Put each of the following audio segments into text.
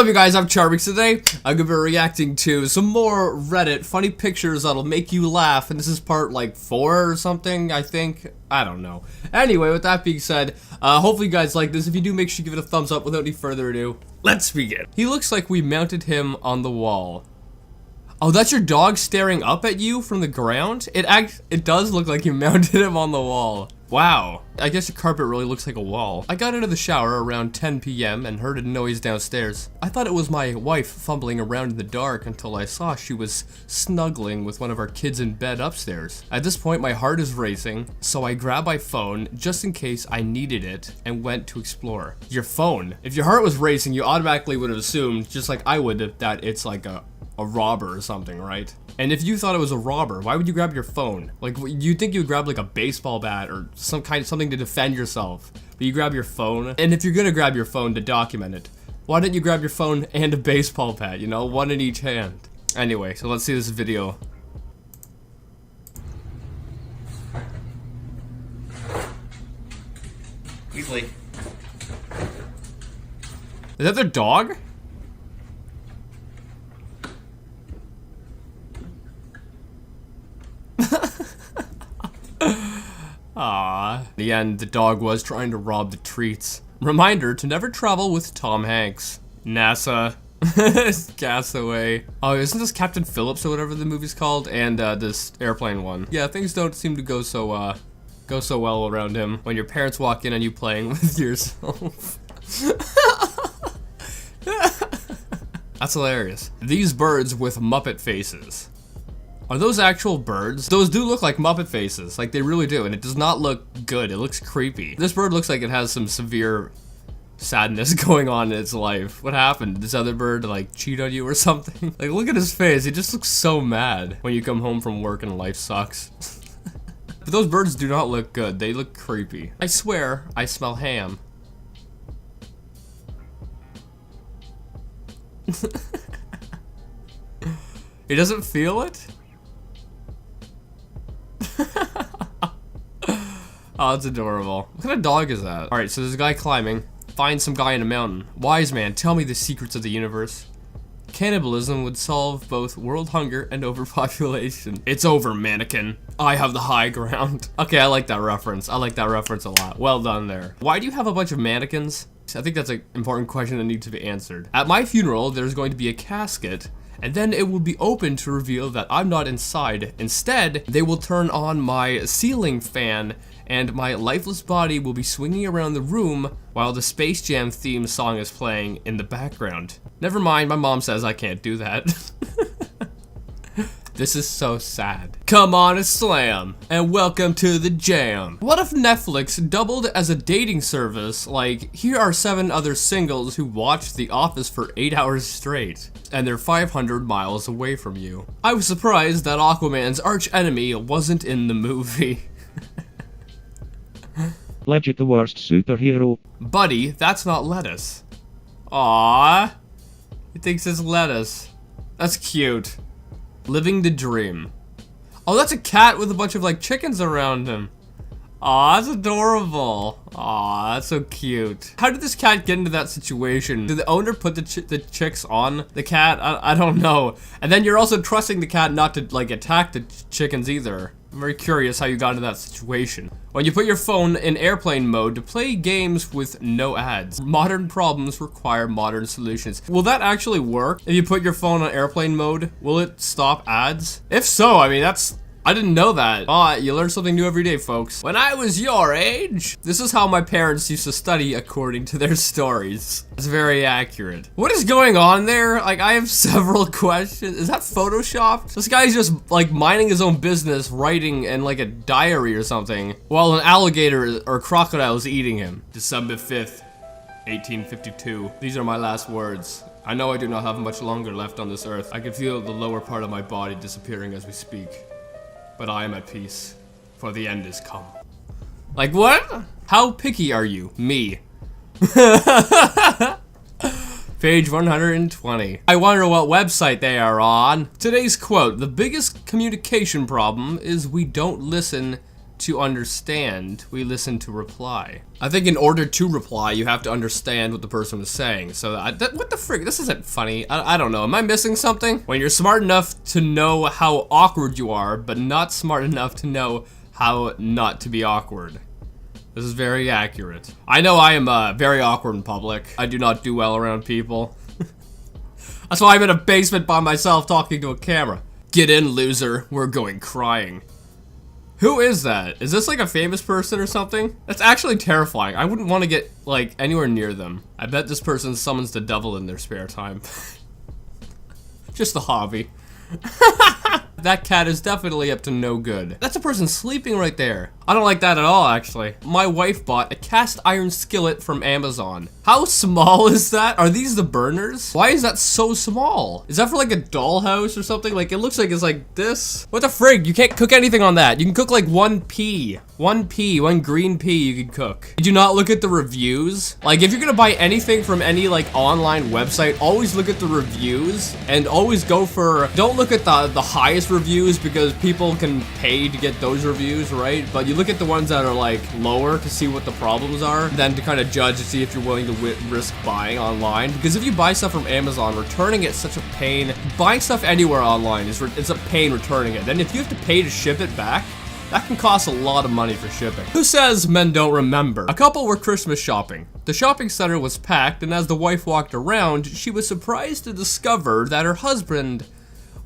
you guys? I'm Charmx. Today, I'm gonna be reacting to some more Reddit funny pictures that'll make you laugh, and this is part like 4 or something, I think. I don't know. Anyway, with that being said, hopefully you guys like this. If you do, make sure you give it a thumbs up. Without any further ado, let's begin. He looks like we mounted him on the wall. Oh, that's your dog staring up at you from the ground? It does look like you mounted him on the wall. Wow. I guess the carpet really looks like a wall. I got out of the shower around 10 p.m. and heard a noise downstairs. I thought it was my wife fumbling around in the dark until I saw she was snuggling with one of our kids in bed upstairs. At this point, my heart is racing, so I grabbed my phone just in case I needed it and went to explore. Your phone? If your heart was racing, you automatically would have assumed, just like I would, that it's like a robber or something, right? And if you thought it was a robber, why would you grab your phone? Like, you'd think you would grab like a baseball bat or something to defend yourself, but you grab your phone. And if you're gonna grab your phone to document it, why didn't you grab your phone and a baseball bat, you know, one in each hand? Anyway, so let's see this video. Weasley. Is that their dog? Aww. In the end, the dog was trying to rob the treats. Reminder to never travel with Tom Hanks. NASA. Castaway. Oh, isn't this Captain Phillips or whatever the movie's called? And this airplane one. Yeah, things don't seem to go so well around him when your parents walk in on you playing with yourself. That's hilarious. These birds with Muppet faces. Are those actual birds? Those do look like Muppet faces, like they really do, and it does not look good. It looks creepy. This bird looks like it has some severe sadness going on in its life. What happened? Did this other bird like cheat on you or something? Like, look at his face. He just looks so mad when you come home from work and life sucks. But those birds do not look good. They look creepy. I swear, I smell ham. He doesn't feel it? Oh, it's adorable. What kind of dog is that? Alright, so there's a guy climbing. Find some guy in a mountain. Wise man, tell me the secrets of the universe. Cannibalism would solve both world hunger and overpopulation. It's over, mannequin. I have the high ground. Okay, I like that reference. I like that reference a lot. Well done there. Why do you have a bunch of mannequins? I think that's an important question that needs to be answered. At my funeral, there's going to be a casket, and then it will be open to reveal that I'm not inside. Instead, they will turn on my ceiling fan, and my lifeless body will be swinging around the room while the Space Jam theme song is playing in the background. Never mind, my mom says I can't do that. This is so sad. Come on and slam, and welcome to the jam. What if Netflix doubled as a dating service, like, here are 7 other singles who watched The Office for 8 hours straight, and they're 500 miles away from you. I was surprised that Aquaman's arch enemy wasn't in the movie. Legit the worst superhero. Buddy, that's not lettuce. Aww. He thinks it's lettuce. That's cute. Living the dream. Oh, that's a cat with a bunch of like chickens around him. Aw, that's adorable. Aw, that's so cute. How did this cat get into that situation? Did the owner put the chicks on the cat? I don't know. And then you're also trusting the cat not to like attack the chickens either. I'm very curious how you got into that situation. When you put your phone in airplane mode to play games with no ads. Modern problems require modern solutions. Will that actually work? If you put your phone on airplane mode, will it stop ads? If so, I mean, I didn't know that. Oh, you learn something new every day, folks. When I was your age, this is how my parents used to study according to their stories. It's very accurate. What is going on there? Like, I have several questions. Is that Photoshopped? This guy's just like minding his own business, writing in like a diary or something, while an alligator or crocodile is eating him. December 5th, 1852. These are my last words. I know I do not have much longer left on this earth. I can feel the lower part of my body disappearing as we speak. But I am at peace, for the end is come. Like, what? How picky are you? Me. Page 120. I wonder what website they are on. Today's quote: the biggest communication problem is we don't listen to understand, we listen to reply. I think in order to reply, you have to understand what the person was saying. So, what the frick? This isn't funny. I don't know. Am I missing something? When you're smart enough to know how awkward you are, but not smart enough to know how not to be awkward. This is very accurate. I know I am very awkward in public. I do not do well around people. That's why I'm in a basement by myself talking to a camera. Get in, loser. We're going crying. Who is that? Is this like a famous person or something? That's actually terrifying. I wouldn't want to get, like, anywhere near them. I bet this person summons the devil in their spare time. Just a hobby. That cat is definitely up to no good. That's a person sleeping right there. I don't like that at all, actually. My wife bought a cast iron skillet from Amazon. How small is that? Are these the burners? Why is that so small? Is that for like a dollhouse or something? Like, it looks like it's like this. What the frig? You can't cook anything on that. You can cook like one pea. One green pea you can cook. Did you not look at the reviews? Like, if you're gonna buy anything from any like online website, always look at the reviews and always go for, don't look at the highest reviews because people can pay to get those reviews, right? But you look at the ones that are like lower to see what the problems are, then to kind of judge to see if you're willing to risk buying online. Because if you buy stuff from Amazon, returning it's such a pain. Buying stuff anywhere online it's a pain returning it. Then if you have to pay to ship it back, that can cost a lot of money for shipping. Who says men don't remember? A couple were Christmas shopping. The shopping center was packed, and as the wife walked around, she was surprised to discover that her husband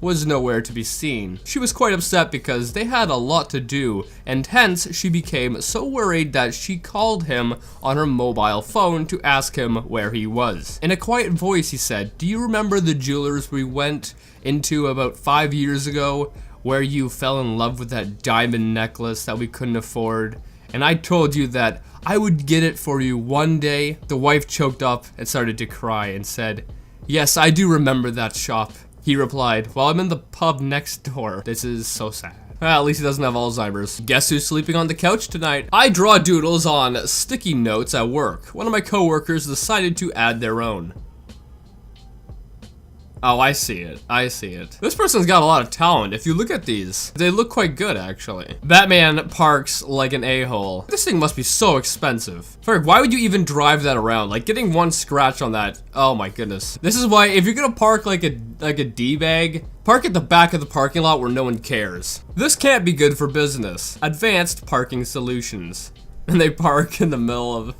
was nowhere to be seen. She was quite upset because they had a lot to do, and hence she became so worried that she called him on her mobile phone to ask him where he was. In a quiet voice, he said, "Do you remember the jewelers we went into about 5 years ago, where you fell in love with that diamond necklace that we couldn't afford? And I told you that I would get it for you one day." The wife choked up and started to cry and said, "Yes, I do remember that shop." He replied, "Well, I'm in the pub next door." This is so sad. Well, at least he doesn't have Alzheimer's. Guess who's sleeping on the couch tonight? I draw doodles on sticky notes at work. One of my coworkers decided to add their own. Oh, I see it. I see it. This person's got a lot of talent. If you look at these, they look quite good, actually. Batman parks like an a-hole. This thing must be so expensive. Ferg, why would you even drive that around? Like, getting one scratch on that, oh my goodness. This is why, if you're gonna park like a D-bag, park at the back of the parking lot where no one cares. This can't be good for business. Advanced parking solutions. And they park in the middle of...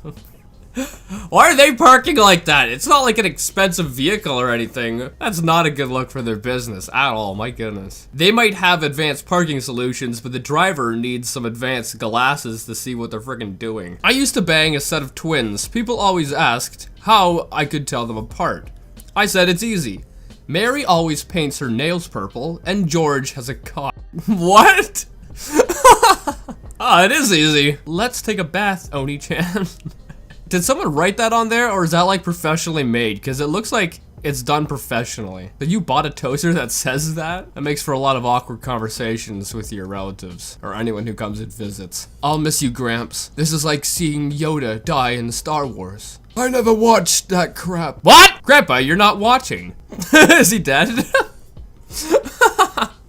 Why are they parking like that? It's not like an expensive vehicle or anything. That's not a good look for their business at all, my goodness. They might have advanced parking solutions, but the driver needs some advanced glasses to see what they're freaking doing. I used to bang a set of twins. People always asked how I could tell them apart. I said it's easy. Mary always paints her nails purple, and George has a cock. What? Ah, it is easy. Let's take a bath, Oni-chan. Did someone write that on there, or is that like professionally made? Because it looks like it's done professionally. But you bought a toaster that says that? That makes for a lot of awkward conversations with your relatives, or anyone who comes and visits. I'll miss you, Gramps. This is like seeing Yoda die in Star Wars. I never watched that crap. What? Grandpa, you're not watching. Is he dead?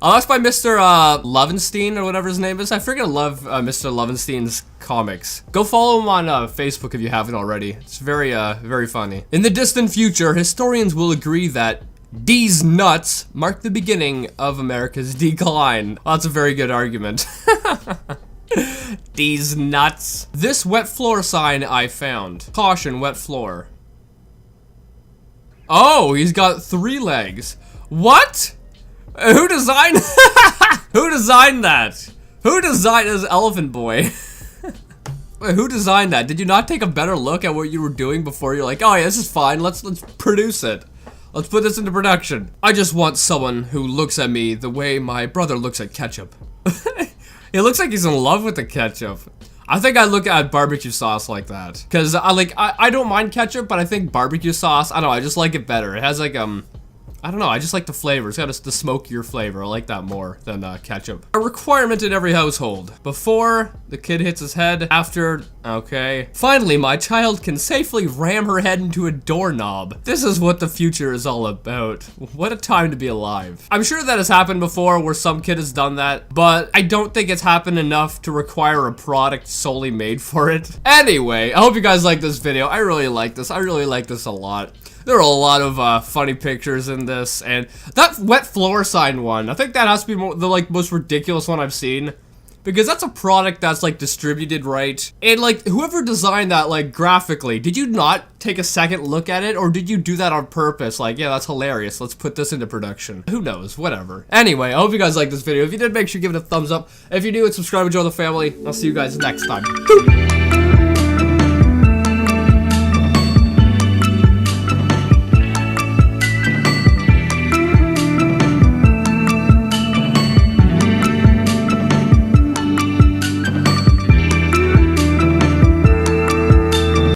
Oh, that's by Mr. Lovenstein, or whatever his name is. I freaking love Mr. Lovenstein's comics. Go follow him on Facebook if you haven't already. It's very, very funny. In the distant future, historians will agree that these nuts mark the beginning of America's decline. Well, that's a very good argument. These nuts. This wet floor sign I found. Caution, wet floor. Oh, he's got 3 legs. What? Who designed Who designed that? Who designed this elephant boy? Wait, who designed that? Did you not take a better look at what you were doing before you're like, oh yeah, this is fine, let's produce it. Let's put this into production. I just want someone who looks at me the way my brother looks at ketchup. It looks like he's in love with the ketchup. I think I look at barbecue sauce like that. Cause I don't mind ketchup, but I think barbecue sauce, I don't know, I just like it better. It has like, I don't know, I just like the flavor. It's got the smokier flavor. I like that more than ketchup. A requirement in every household. Before the kid hits his head, after, okay. Finally, my child can safely ram her head into a doorknob. This is what the future is all about. What a time to be alive. I'm sure that has happened before where some kid has done that, but I don't think it's happened enough to require a product solely made for it. Anyway, I hope you guys like this video. I really like this. I really like this a lot. There are a lot of funny pictures in this, and that wet floor sign one, I think that has to be the like most ridiculous one I've seen. Because that's a product that's like distributed right. And like whoever designed that like graphically, did you not take a second look at it, or did you do that on purpose? Like, yeah, that's hilarious. Let's put this into production. Who knows? Whatever. Anyway, I hope you guys liked this video. If you did, make sure you give it a thumbs up. If you do, subscribe and join the family. I'll see you guys next time.